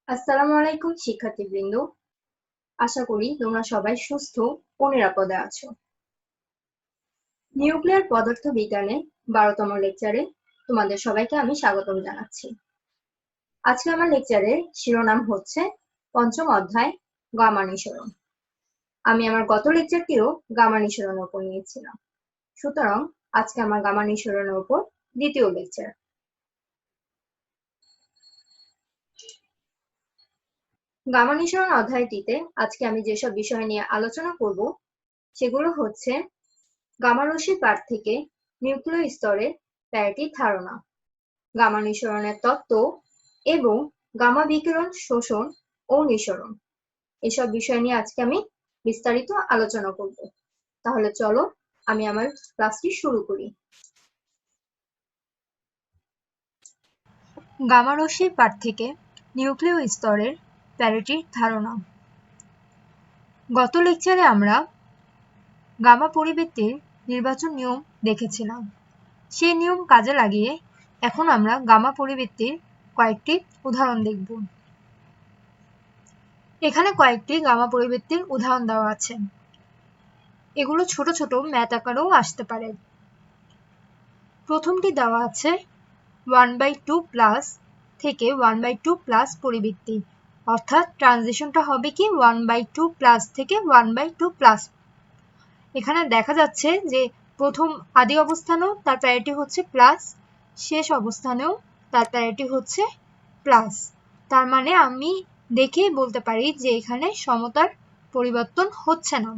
আসসালামু আলাইকুম শিক্ষার্থীবৃন্দ। আশা করি তোমরা সবাই সুস্থ ও নিরাপদে আছো। নিউক্লিয়ার পদার্থ বিজ্ঞানে 12তম লেকচারে তোমাদের সবাইকে আমি স্বাগতম জানাচ্ছি। আজকে আমার লেকচারের শিরোনাম হচ্ছে পঞ্চম অধ্যায় গামা নিঃসরণ। আমি আমার গত লেকচারটিও গামা নিঃসরণের উপর নিয়েছিলাম, সুতরাং আজকে আমার গামা নিঃসরণের উপর দ্বিতীয় লেকচার। গামা নিঃসরণ অধ্যায়টিতে আজকে আমি যেসব বিষয় নিয়ে আলোচনা করব সেগুলো হচ্ছে গামা রশ্মির পাঠ থেকে নিউক্লিয় স্তরে প্যারিটির ধারণা, গামা নিঃসরণের তত্ত্ব এবং গামা বিকিরণ শোষণ ও নিঃসরণ। এসব বিষয় নিয়ে আজকে আমি বিস্তারিত আলোচনা করব। তাহলে চলো আমি আমার ক্লাসটি শুরু করি। গামা রশ্মির পাঠ থেকে নিউক্লিয় স্তরের প্যারিটির ধারণা। গত লেকচারে আমরা গামা পরিবৃত্তির নির্বাচন নিয়ম দেখেছিলাম। সেই নিয়ম কাজে লাগিয়ে এখন আমরা গামা পরিবৃত্তির কয়েকটি উদাহরণ দেখব। এখানে কয়েকটি গামা পরিবৃত্তির উদাহরণ দেওয়া আছে। এগুলো ছোট ছোট ম্যাথ আকারেও আসতে পারে। প্রথমটি দেওয়া আছে 1/2 প্লাস থেকে 1/2 প্লাস পরিবৃত্তি, অর্থাৎ ট্রানজিশনটা হবে কি 1/2 প্লাস থেকে 1/2 প্লাস। এখানে দেখা যাচ্ছে যে প্রথম আদি অবস্থানেও তার প্যারিটি হচ্ছে প্লাস, শেষ অবস্থানেও তার প্যারিটি হচ্ছে প্লাস। তার মানে আমি দেখেই বলতে পারি যে এখানে সমতার পরিবর্তন হচ্ছে না,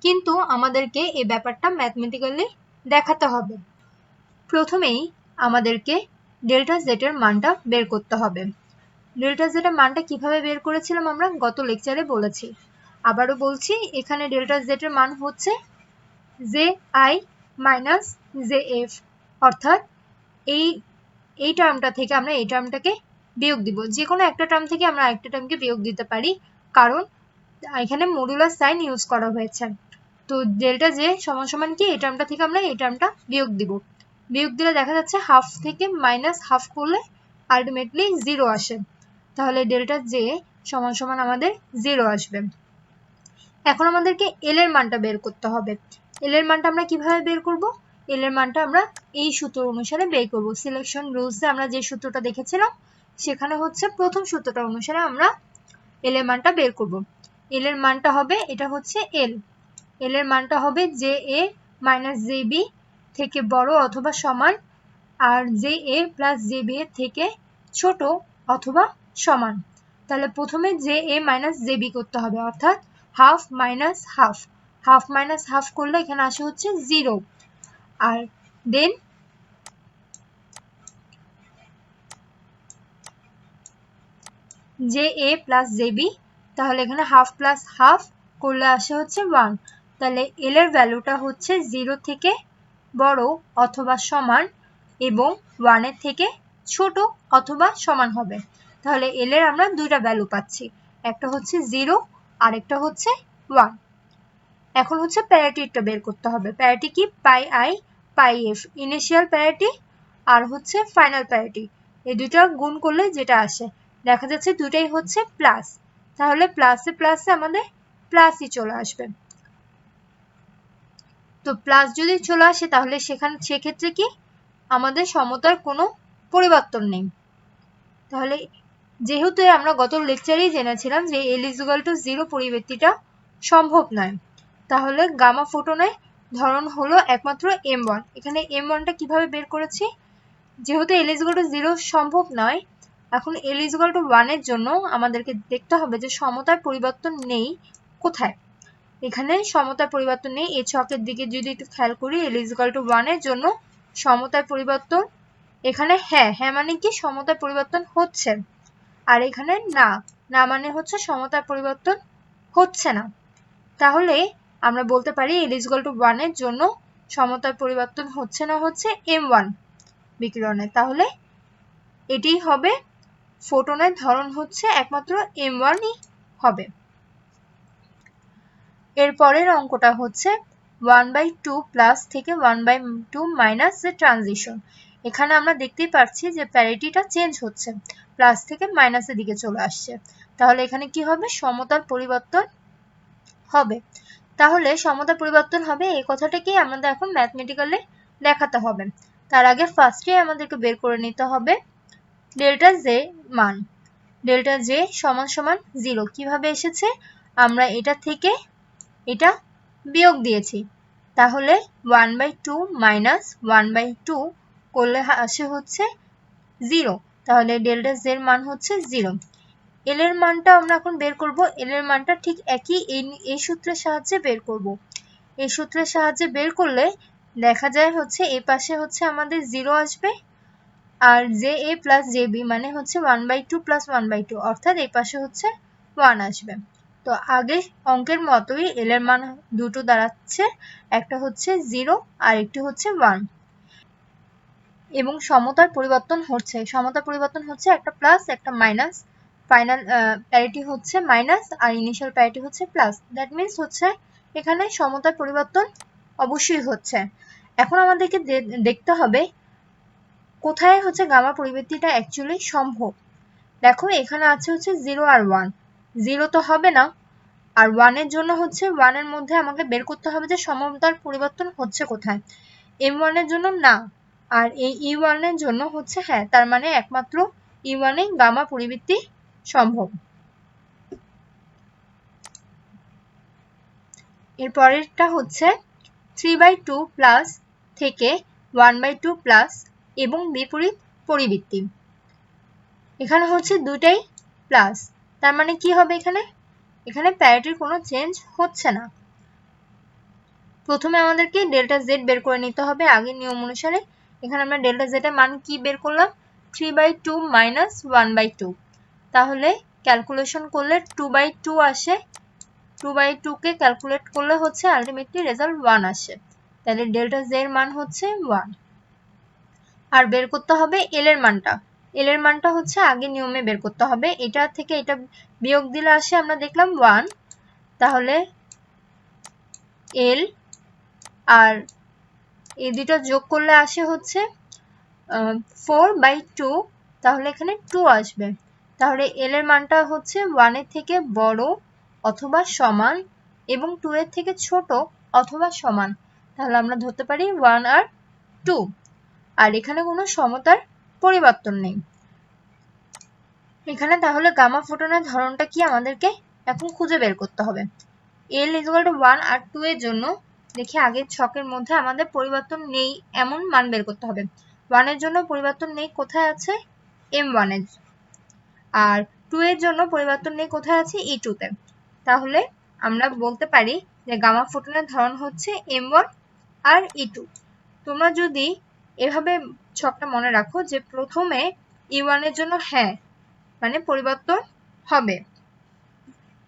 কিন্তু আমাদেরকে এই ব্যাপারটা ম্যাথমেটিক্যালি দেখাতে হবে। প্রথমেই আমাদেরকে ডেল্টা জেড এর মানটা বের করতে হবে। ডেল্টা জেড এর মানটা কিভাবে বের করেছিলাম আমরা গত লেকচারে বলেছি, আবারও বলছি। এখানে ডেল্টা জেড এর মান হচ্ছে J I minus J F, অর্থাৎ এই টার্মটা থেকে আমরা এই টার্মটাকে বিয়োগ দিব। যে কোনো একটা টার্ম থেকে আমরা আরেকটা টার্মকে বিয়োগ দিতে পারি, কারণ এখানে মডুলার সাইন ইউজ করা হয়েছে। তো ডেল্টা জে সমান সমান কি, এই টার্মটা থেকে আমরা এই টার্মটা বিয়োগ দিব। বিয়োগ দিলে দেখা যাচ্ছে হাফ থেকে মাইনাস হাফ করলে আলটিমেটলি 0 আসে, তাহলে ডেল্টা জে সমান সমান আমাদের 0 আসবে। এখন আমাদেরকে এল এর মানটা বের করতে হবে। এল এর মানটা আমরা কিভাবে বের করব? এল এর মানটা আমরা এই সূত্র অনুসারে বের করব। সিলেকশন রুলসে আমরা যে সূত্রটা দেখেছিলাম সেখানে হচ্ছে প্রথম সূত্রটা অনুসারে আমরা এল এর মানটা বের করব। এল এর মানটা হবে, এটা হচ্ছে এল। এল এর মানটা হবে J A minus J B থেকে বড় অথবা সমান, আর J A plus J B এর থেকে ছোট অথবা সমান। তাহলে প্রথমে J A minus J B করতে হবে, অর্থাৎ half minus half. Half minus half করলে এখানে আসে হচ্ছে 0, আর then J A plus J B, তাহলে এখানে হাফ প্লাস হাফ করলে আসে হচ্ছে 1। তাহলে এল এর ভ্যালুটা হচ্ছে 0 থেকে বড় অথবা সমান এবং 1 এর থেকে ছোট অথবা সমান হবে। তাহলে এল এর আমরা দুইটা ভ্যালু পাচ্ছি, একটা হচ্ছে 0 আর একটা হচ্ছে 1। এখন হচ্ছে প্যারিটিটা বের করতে হবে। প্যারিটি কি? Pi I pi F, initial parity আর হচ্ছে ফাইনাল প্যারিটি। এই দুইটা গুণ করলে যেটা আসে দেখা যাচ্ছে দুটাই হচ্ছে প্লাস, তাহলে প্লাসে প্লাসে আমাদের প্লাসই চলে আসবে। তো প্লাস যদি চলে আসে তাহলে সেক্ষেত্রে কি আমাদের সমতার কোনো পরিবর্তন নেই। তাহলে যেহেতু আমরা গত লেকচারেই জেনেছিলাম যে এল ইজ ইকুয়াল টু 0 পরিবৃত্তিটা সম্ভব নয়, তাহলে গামা ফোটনের ধরন হলো একমাত্র m1। এখানে m1টা কিভাবে বের করেছি? যেহেতু l is equal to 0 সম্ভব নয়, এখন l is equal to 1 এর জন্য আমাদেরকে দেখতে হবে যে সমতার পরিবর্তন নেই কোথায়। এখানে সমতার পরিবর্তন নেই। এই ছকের দিকে যদি একটু খেয়াল করি, l is equal to 1 এর জন্য সমতার পরিবর্তন এখানে হ্যাঁ হ্যাঁ মানে কি সমতার পরিবর্তন হচ্ছে, আর এখানে না না মানে হচ্ছে সমতার পরিবর্তন হচ্ছে না। তাহলে আমরা বলতে পারি l is equal to 1 এর জন্য সমতার পরিবর্তন হচ্ছে না হচ্ছে m1 বিকিরণের। তাহলে এটি হবে ফোটনের ধরন হচ্ছে একমাত্র m1ই হবে। এর পরের অঙ্কটা হচ্ছে 1/2 প্লাস থেকে 1/2 মাইনাস এর ট্রানজিশন। এখানে আমরা দেখতেই পাচ্ছি যে প্যারিটিটা চেঞ্জ হচ্ছে। প্লাস থেকে মাইনাসের দিকে চলে আসছে, তাহলে এখানে কি হবে, সমতার পরিবর্তন হবে। তাহলে সমতার পরিবর্তন হবে এই কথাটাকেই আমাদের এখন ম্যাথমেটিক্যালি দেখাতে হবে। তার আগে ফার্স্টে আমাদেরকে বের করে নিতে হবে ডেল্টা জে মান। ডেল্টা জে সমান সমান 0 কিভাবে এসেছে, আমরা এটা থেকে এটা বিয়োগ দিয়েছি, তাহলে 1/2 মাইনাস 1/2 করলে আসে হচ্ছে 0, তাহলে ডেল্টা জে এর মান হচ্ছে 0। এল এর মানটা আমরা এখন বের করব, এল এর মানটা ঠিক একই এই সূত্রের সাহায্যে বের করব। এই সূত্রের সাহায্যে বের করলে দেখা যায় হচ্ছে এই পাশে হচ্ছে আমাদের 0 আসবে, আর J A plus J B মানে হচ্ছে 1/2 প্লাস 1/2, অর্থাৎ এই পাশে হচ্ছে 1 আসবে। তো আগে অঙ্কের মতোই এল এর মান দুটো দাঁড়াচ্ছে, একটা হচ্ছে 0 আর একটি হচ্ছে 1, এবং সমতার পরিবর্তন হচ্ছে, সমতার পরিবর্তন হচ্ছে একটা প্লাস একটা মাইনাস, ফাইনাল প্যারিটি হচ্ছে মাইনাস আর ইনিশিয়াল প্যারিটি হচ্ছে প্লাস, দ্যাট মিন্স হচ্ছে এখানে সমতার পরিবর্তন অবশ্যই হচ্ছে। এখন আমাদেরকে দেখতে হবে কোথায় হচ্ছে গামা পরিবর্তিটা অ্যাকচুয়ালি সম্ভব। দেখো এখানে আছে হচ্ছে 0 আর 1, 0 তো হবে না, আর 1 এর জন্য হচ্ছে 1 এর মধ্যে আমাকে বের করতে হবে যে সমতার পরিবর্তন হচ্ছে কোথায়, m1 এর জন্য না, আর এই e1 এর জন্য হচ্ছে হ্যাঁ, তার মানে একমাত্র e1 এ গামা পরিবর্তী সম্ভব। এরপরেরটা হচ্ছে 3/2 প্লাস থেকে 1/2 প্লাস এবং বিপরীত পরিবৃত্তি। এখানে হচ্ছে দুটাই প্লাস, তার মানে কি হবে, এখানে প্যারিটির কোনো চেঞ্জ হচ্ছে না। প্রথমে আমাদেরকে ডেল্টা জেড বের করে নিতে হবে আগের নিয়ম অনুসারে। এখানে আমরা ডেল্টা জেড এর মান কি বের করলাম, 3/2 মাইনাস 1/2, তাহলে ক্যালকুলেশন করলে 2/2 আসে, 2/2 কে ক্যালকুলেট করলে হচ্ছে আলটিমেটলি রেজাল্ট 1 আসে, তাহলে ডেল্টা জেড এর মান হচ্ছে 1। আর বের করতে হবে এল এর মানটা, এল এর মানটা হচ্ছে আগের নিয়মে বের করতে হবে, এটা থেকে এটা বিয়োগ দিলে আসে আমরা দেখলাম 1, তাহলে এল আর এই দুটো যোগ করলে আসে হচ্ছে 4/2, তাহলে এখানে 2 আসবে, তাহলে এল এর মানটা হচ্ছে 1 এর থেকে বড় অথবা সমান এবং 2 এর থেকে ছোট অথবা সমান, তাহলে আমরা ধরতে পারি 1 আর 2, আর এখানে কোনো সমতার পরিবর্তন নেই। এখানে তাহলে গামা ফোটনের ধরনটা কি আমাদেরকে এখন খুঁজে বের করতে হবে। L = 1 আর 2 এর জন্য দেখি আগের ছকের মধ্যে আমাদের পরিবর্তন নেই এমন মান বের করতে হবে। 1 এর জন্য পরিবর্তন নেই, কোথায় আছে, m1 এর, আর 2 এর জন্য পরিবর্তন নেই, কোথায় আছে, e2 তে। তাহলে আমরা বলতে পারি যে গামা ফোটনের ধরন হচ্ছে m1 আর e2। তোমরা যদি এভাবে ছকটা মনে রাখো যে প্রথমে e1 এর জন্য হ্যাঁ মানে পরিবর্তন হবে,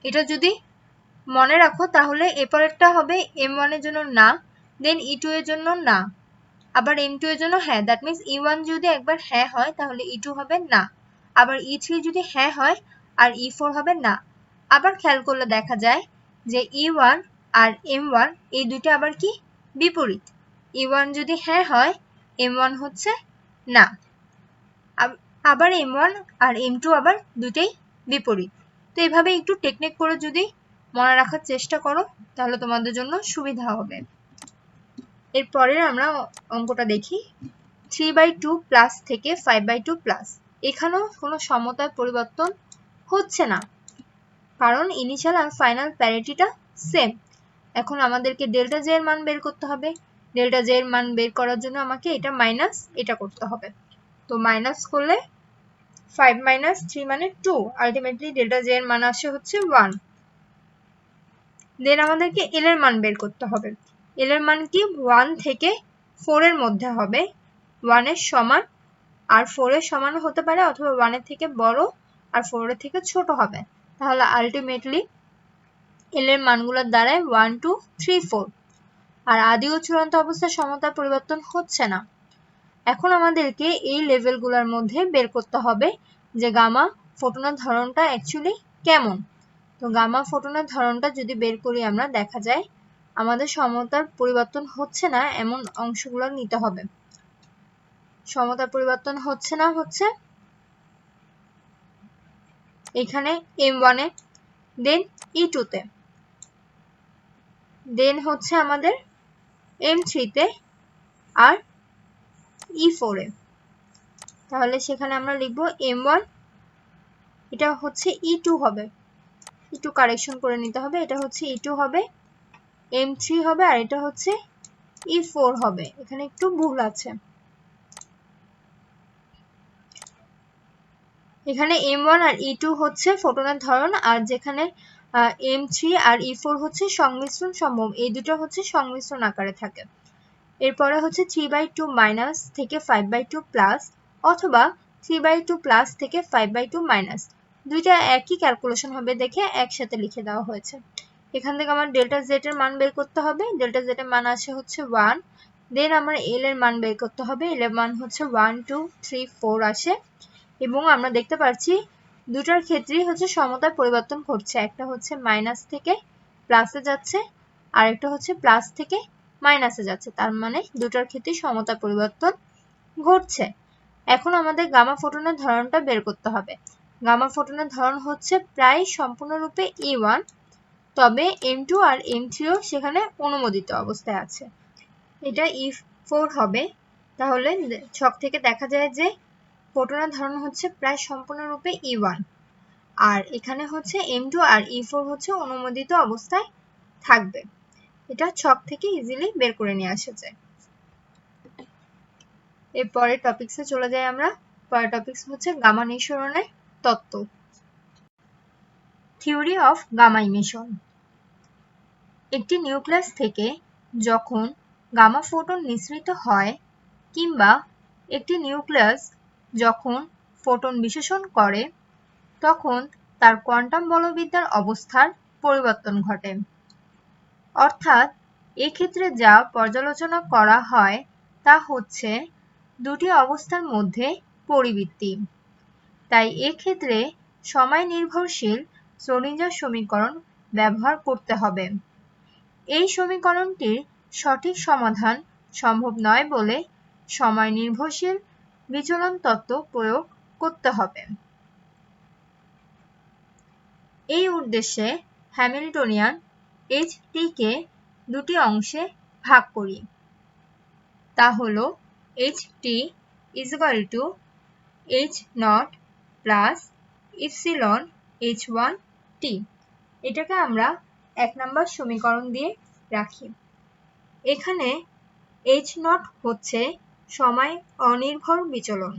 এটা যদি মনে রাখো তাহলে এরপরেরটা হবে m1 এর জন্য না, দেন e2 এর জন্য না, আবার m2 এর জন্য হ্যাঁ, দ্যাট মিন্স e1 যদি একবার হ্যাঁ হয় তাহলে e2 হবে না, আবার e3 যদি হ্যাঁ হয় আর e4 হবে না। আবার খেয়াল করলে দেখা যায় যে e1 আর m1 এই দুটো আবার কি বিপরীত, e1 যদি হ্যাঁ হয় m1 হচ্ছে না, আবার m1 আর m2 আবার দুটেই বিপরীত। তো এভাবে একটু টেকনিক করে যদি মনে রাখার চেষ্টা করো তাহলে তোমাদের জন্য সুবিধা হবে। এরপরে আমরা অঙ্কটা দেখি 3/2 প্লাস থেকে 5/2 প্লাস। এখানেও কোনো সমতার পরিবর্তন হচ্ছে না, কারণ ইনিশিয়াল আর ফাইনাল প্যারিটিটা সেম। এখন আমাদেরকে ডেল্টা জে এর মান বের করতে হবে, ডেল্টা জে এর মান বের করার জন্য আমাকে এটা মাইনাস এটা করতে হবে, তো মাইনাস করলে 5 minus 3 মানে 2, আলটিমেটলি ডেল্টা জে এর মান আসে হচ্ছে 1। দেন আমাদেরকে এল এর মান বের করতে হবে, এল এর মান কি 1 থেকে 4 এর মধ্যে হবে, 1 এর সমান আর 4 এর সমান হতে পারে অথবা 1 এর থেকে বড় আর 4 এর থেকে ছোট হবে, তাহলে আলটিমেটলি এল এর মানগুলোর দ্বারায় 1 2 3 4, আর আদি ও চূড়ান্ত অবস্থায় সমতার পরিবর্তন হচ্ছে না। এখন আমাদেরকে এই লেভেলগুলোর মধ্যে বের করতে হবে যে গামা ফোটনের ধরনটা অ্যাকচুয়ালি কেমন। তো গামা ফোটনের ধরনটা যদি বের করি আমরা দেখা যায় আমাদের সমতার পরিবর্তন হচ্ছে না এমন অংশগুলো নিতে হবে। সমতার পরিবর্তন হচ্ছে না হচ্ছে এখানে M1 এ, দেন E2 তে, দেন হচ্ছে আমাদের M3 তে আর E4 এ। তাহলে সেখানে আমরা লিখব M1, এটা হচ্ছে E2 হবে, একটু কারেকশন করে নিতে হবে, এটা হচ্ছে E2 হবে, M3 হবে আর এটা হচ্ছে E4 হবে, এখানে একটু ভুল আছে। এখানে M1 আর E2 হচ্ছে ফোটনের ধরন, আর যেখানে M3 আর E4 হচ্ছে সংমিশ্রণ সম্ভব, এই দুটো হচ্ছে সংমিশ্রণ আকারে থাকে। এরপরে হচ্ছে 3/2 মাইনাস থেকে 5/2 প্লাস অথবা 3/2 প্লাস থেকে 5/2 মাইনাস, দুইটা একই ক্যালকুলেশন হবে দেখে একসাথে লিখে দেওয়া হয়েছে। এখান থেকে আমার ডেল্টা জেড এর মান বের করতে হবে, ডেল্টা জেড এর মান আসে হচ্ছে 1, দেন আমার এল এর মান বের করতে হবে, এল এর মান হচ্ছে 1 2 3 4 আসে, এবং আমরা দেখতে পাচ্ছি দুটার ক্ষেত্রেই হচ্ছে সমতার পরিবর্তন ঘটছে, একটা হচ্ছে মাইনাস থেকে প্লাসে যাচ্ছে আর একটা হচ্ছে প্লাস থেকে মাইনাসে যাচ্ছে, তার মানে দুটার ক্ষেত্রে সমতার পরিবর্তন ঘটছে। এখন আমাদের গামা ফোটনের ধরনটা বের করতে হবে। গামা ফোটনের ধরন হচ্ছে প্রায় সম্পূর্ণরূপে E1, তবে M2 আর M3 ও সেখানে অনুমোদিত অবস্থায় আছে, এটা E4 হবে। তাহলে ছক থেকে দেখা যায় যে ফোটনের ধরন হচ্ছে প্রায় সম্পূর্ণরূপে E1, আর এখানে হচ্ছে M2 আর E4 হচ্ছে অনুমোদিত অবস্থায় থাকবে, এটা ছক থেকে ইজিলি বের করে নিয়ে আসা যায়। এরপরে টপিকসে চলে যাই আমরা। পরের টপিকস হচ্ছে গামা নিঃসরণের তত্ত্ব, থিওরি অফ গামা ইমিশন। একটি নিউক্লিয়াস থেকে যখন গামা ফোটন নিঃসৃত হয় কিংবা একটি নিউক্লিয়াস যখন ফোটন বিশেষণ করে তখন তার কোয়ান্টাম বলবিদ্যার অবস্থার পরিবর্তন ঘটে। অর্থাৎ এক্ষেত্রে যা পর্যালোচনা করা হয় তা হচ্ছে দুটি অবস্থার মধ্যে পরিবৃত্তি। তাই এক্ষেত্রে সময় নির্ভরশীল শ্রোডিঞ্জার সমীকরণ ব্যবহার করতে হবে। এই সমীকরণটির সঠিক সমাধান সম্ভব নয় বলে সময় নির্ভরশীল বিচলন তত্ত্ব প্রয়োগ করতে হবে। এই উদ্দেশ্যে হ্যামিল্টনিয়ান HT কে দুটি অংশে ভাগ করি, তা হলো HT = H0 plus epsilon H1T। এটাকে আমরা 1 নম্বর সমীকরণ দিয়ে রাখি। এখানে H0 হচ্ছে সময় অনির্ভর বিচলন,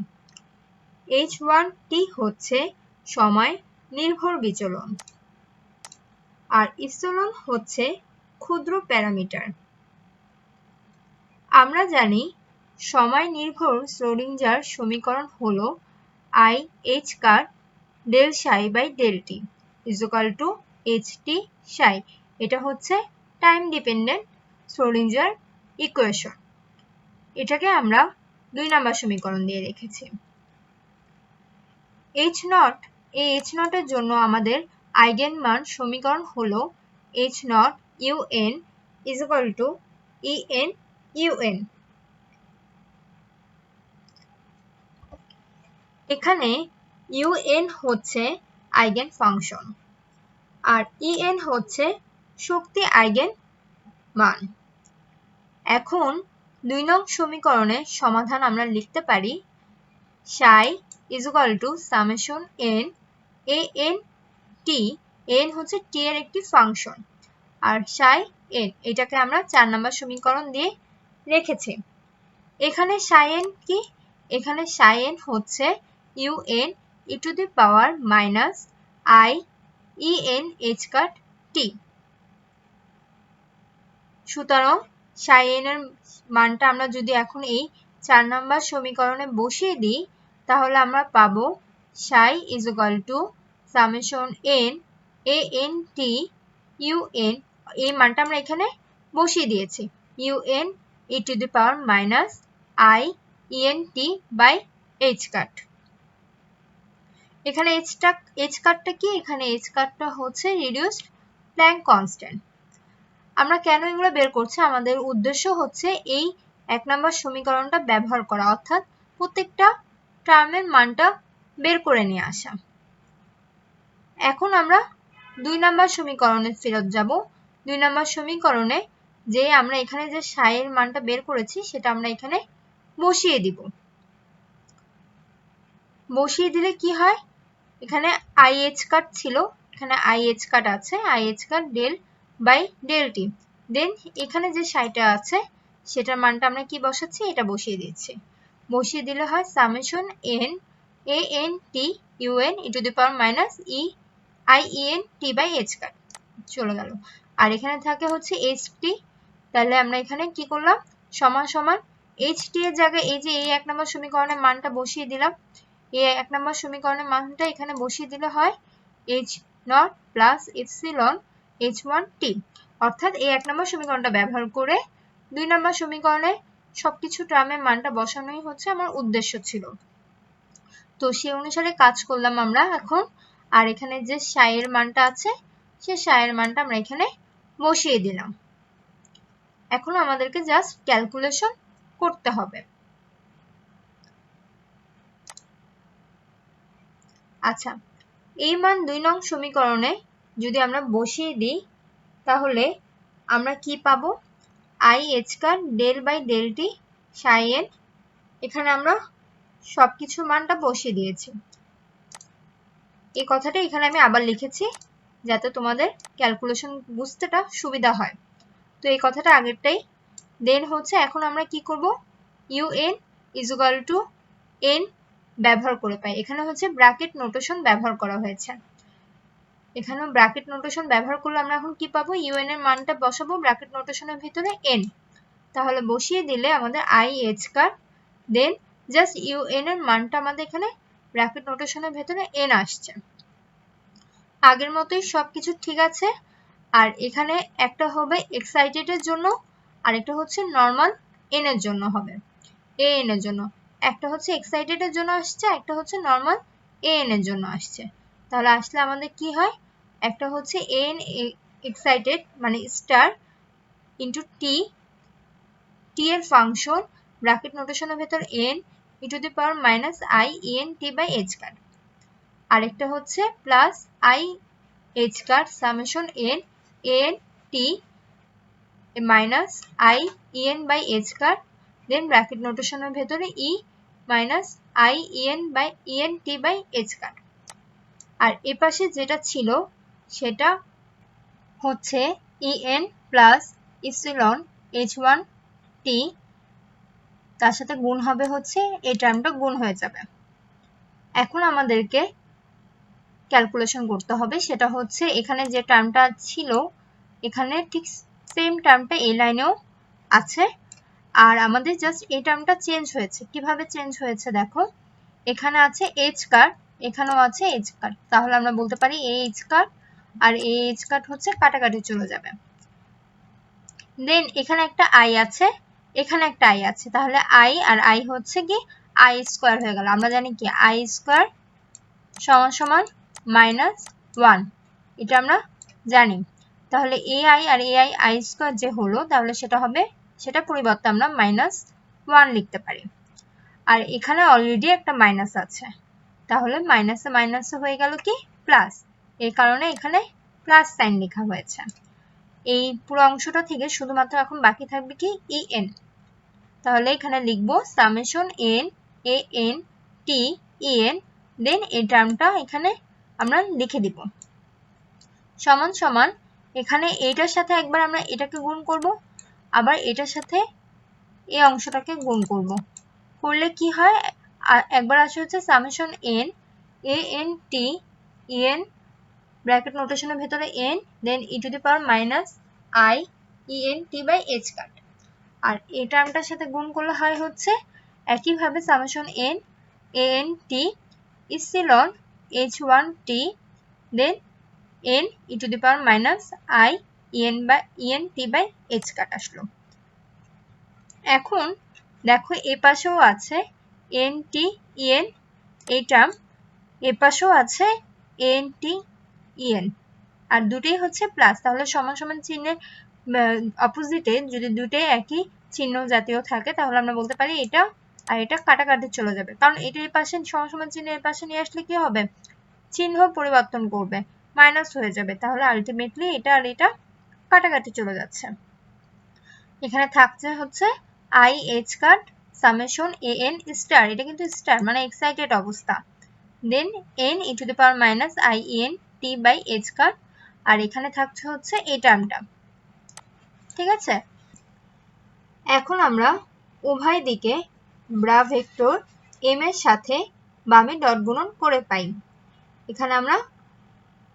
H1T হচ্ছে সময় নির্ভর বিচলন, আর ইপসিলন হচ্ছে ক্ষুদ্র প্যারামিটার। আমরা জানি সময় নির্ভর শ্রোডিঞ্জার সমীকরণ হলো IH car del psi by del t = HT psi। এটা হচ্ছে টাইম ডিপেন্ডেন্ট শ্রোডিঞ্জার ইকুয়েশন, এটাকে আমরা 2 নম্বর সমীকরণ দিয়ে রেখেছি। H0, এই H0 এর জন্য আমাদের আইগেন মান সমীকরণ হলো H0 UN = EN UN। এখানে UN হচ্ছে আইগেন ফাংশন আর EN হচ্ছে শক্তি আইগেন মান। এখন 2 নং সমীকরণের সমাধান আমরা লিখতে পারি psi = summation n an t, n হচ্ছে t এর একটি ফাংশন, আর psi n এটাকে আমরা 4 নম্বর সমীকরণ দিয়ে রেখেছি। এখানে psi n কি? এখানে psi n হচ্ছে un e⁻⁻I en h⁻t। সুতরাং psi n এর মানটা আমরা যদি এখন এই 4 নম্বর সমীকরণে বসিয়ে দিই তাহলে আমরা পাবো psi = summation n an t un, এই মানটা আমরা এখানে বসিয়ে দিয়েছি, un e⁻⁻I en t/h⁻। এখানে h⁻টা কি? এখানে h⁻টা হচ্ছে রিডিউসড প্ল্যাঙ্ক কনস্ট্যান্ট। আমরা কেন এগুলো বের করছি? আমাদের উদ্দেশ্য হচ্ছে এই 1 নম্বর সমীকরণটা ব্যবহার করা, অর্থাৎ প্রত্যেকটা টার্মের মানটা বের করে নিয়ে আসা। এখন আমরা 2 নম্বর সমীকরণে ফেরত যাব। 2 নম্বর সমীকরণে যে আমরা এখানে যে সাইয়ের মানটা বের করেছি সেটা আমরা এখানে বসিয়ে দিব। বসিয়ে দিলে কি হয়, এখানে IH কাট ছিল, এখানে IH কাট আছে, IH cut del by del t. Then এখানে যে সাইটা আছে সেটার মানটা আমরা কি বসাচ্ছি, এটা বসিয়ে দিচ্ছি। বসিয়ে দিলে হয় summation n a n t u n e to the power minus e i e n t by h cut চলে গেল। আর এখানে থাকে হচ্ছে h t। তাহলে আমরা এখানে কি করলাম, সমান সমান h t এর জায়গায় এই যে এই 1 নম্বর সমীকরণের মানটা বসিয়ে দিলাম। এই 1 নম্বর সমীকরণের মানটা এখানে বসিয়ে দিলে হয় h not plus epsilon h1 t। অর্থাৎ এই 1 নম্বর সমীকরণটা ব্যবহার করে 2 নম্বর সমীকরণে সবকিছু টার্মের মানটা বসানোই হচ্ছে আমার উদ্দেশ্য ছিল। তো সেই অনুসারে কাজ করলাম আমরা এখন। আর এখানে যে সাইয়ের মানটা আছে সে সাইয়ের মানটা আমরা এখানে বসিয়ে দিলাম। এখন আমাদেরকে জাস্ট ক্যালকুলেশন করতে হবে। আচ্ছা, এই মান 2 নং সমীকরণে যদি আমরা বসিয়ে দিই তাহলে আমরা কি পাবো, IH cut del by del T psi n। এখানে আমরা সবকিছু মানটা বসিয়ে দিয়েছি। এই কথাটা এখানে আমি আবার লিখেছি যাতে তোমাদের ক্যালকুলেশন বুঝতেটা সুবিধা হয়। তো এই কথাটা আগেরটাই। দেন হচ্ছে এখন আমরা কি করব, un is equal two n ব্যবহার করে পাই। এখানে হচ্ছে ব্র্যাকেট নোটেশন ব্যবহার করা হয়েছে। এখানেও ব্র্যাকেট নোটেশন ব্যবহার করলে আমরা এখন কি পাবো, un এর মানটা বসাবো ব্র্যাকেট নোটেশনের ভিতরে n। তাহলে বসিয়ে দিলে আমাদের IH কাট দেন জাস্ট un এর মানটা আমাদের এখানে ব্র্যাকেট নোটেশনের ভিতরে n আসছে। আগের মতোই সবকিছু ঠিক আছে। আর এখানে একটা হবে এক্সাইটেড এর জন্য, আর একটা হচ্ছে নরমাল n এর জন্য হবে, an এর জন্য। একটা হচ্ছে এক্সাইটেড এর জন্য আসছে, একটা হচ্ছে নরমাল an এর জন্য আসছে। তাহলে আসলে আমাদের কি হয়, একটা হচ্ছে an এক্সাইটেড মানে স্টার ইনটু t এর ফাংশন ব্র্যাকেট নোটেশনের ভেতর n e to the power minus i e n t by h cut. আরেকটা হচ্ছে plus i h cut summation n a n t minus i e n by h cut then bracket নোটেশনের ভেতরে e minus i e n by e n t by h cut. আর এ পাশে যেটা ছিল সেটা হচ্ছে e n plus epsilon h1 t, তার সাথে গুণ হবে হচ্ছে এই টার্মটা গুণ হয়ে যাবে। এখন আমাদেরকে ক্যালকুলেশন করতে হবে, সেটা হচ্ছে এখানে যে টার্মটা ছিল এখানে ঠিক সেম টার্মটা এই লাইনেও আছে। আর আমাদের জাস্ট এই টার্মটা চেঞ্জ হয়েছে। কিভাবে চেঞ্জ হয়েছে দেখো, এখানে আছে h কাট, এখানেও আছে h কাট। তাহলে আমরা বলতে পারি h কাট আর h কাট হচ্ছে কাটাকাটি চলে যাবে। দেন এখানে একটা i আছে, এখানে একটা i আছে, তাহলে i আর i হচ্ছে কি i স্কয়ার হয়ে গেল। আমরা জানি কি i স্কয়ার সমান সমান -1, এটা আমরা জানি। তাহলে ai আর ai i স্কয়ার যে হলো তাহলে সেটা হবে, সেটা পরিবর্তে আমরা -1 লিখতে পারি। আর এখানে অলরেডি একটা মাইনাস আছে, তাহলে মাইনাসে মাইনাসে হয়ে গেল কি প্লাস, এই কারণে এখানে প্লাস সাইন লেখা হয়েছে। এই পুরো অংশটা থেকে শুধুমাত্র এখন বাকি থাকবে কি en। তাহলে এখানে লিখবো summation n a n t en, দেন এই টার্মটা এখানে আমরা লিখে দিব সমান সমান এখানে এইটার সাথে একবার আমরা এটাকে গুণ করব, আবার এটার সাথে এই অংশটাকে গুণ করব। করলে কি হয়, একবার আসে হচ্ছে summation n a n t en bracket নোটেশনের ভেতরে n then e to the power minus i e n t by h cut. আর এই টার্মটার সাথে গুণ করলে হয় হচ্ছে একইভাবে summation n a n t epsilon h1 t then n e to the power minus i e n t by h cut আসলো। এখন দেখো এ পাশেও আছে n t en এই টার্ম, এ পাশেও আছে n t en, আর দুটোই হচ্ছে প্লাস। তাহলে সমান সমান চিহ্নের অপোজিটে যদি দুটোই একই চিহ্ন জাতীয় থাকে তাহলে আমরা বলতে পারি এটা আর এটা কাটাকাটি চলে যাবে, কারণ এটা এর পাশে সমান সমান চিহ্ন এর পাশে নিয়ে আসলে কি হবে চিহ্ন পরিবর্তন করবে, মাইনাস হয়ে যাবে, তাহলে আলটিমেটলি এটা আর এটা কাটাকাটি চলে যাচ্ছে। এখানে থাকছে হচ্ছে I H cut summation A N star, এটা কিন্তু স্টার মানে এক্সাইটেড অবস্থা, then N E to the power minus I N T by H cut, আর এখানে থাকছে হচ্ছে এই টার্মটা। ঠিক আছে, এখন আমরা উভয় দিকে ব্রা ভেক্টর এম এর সাথে বামে ডট গুণন করে পাই। এখানে আমরা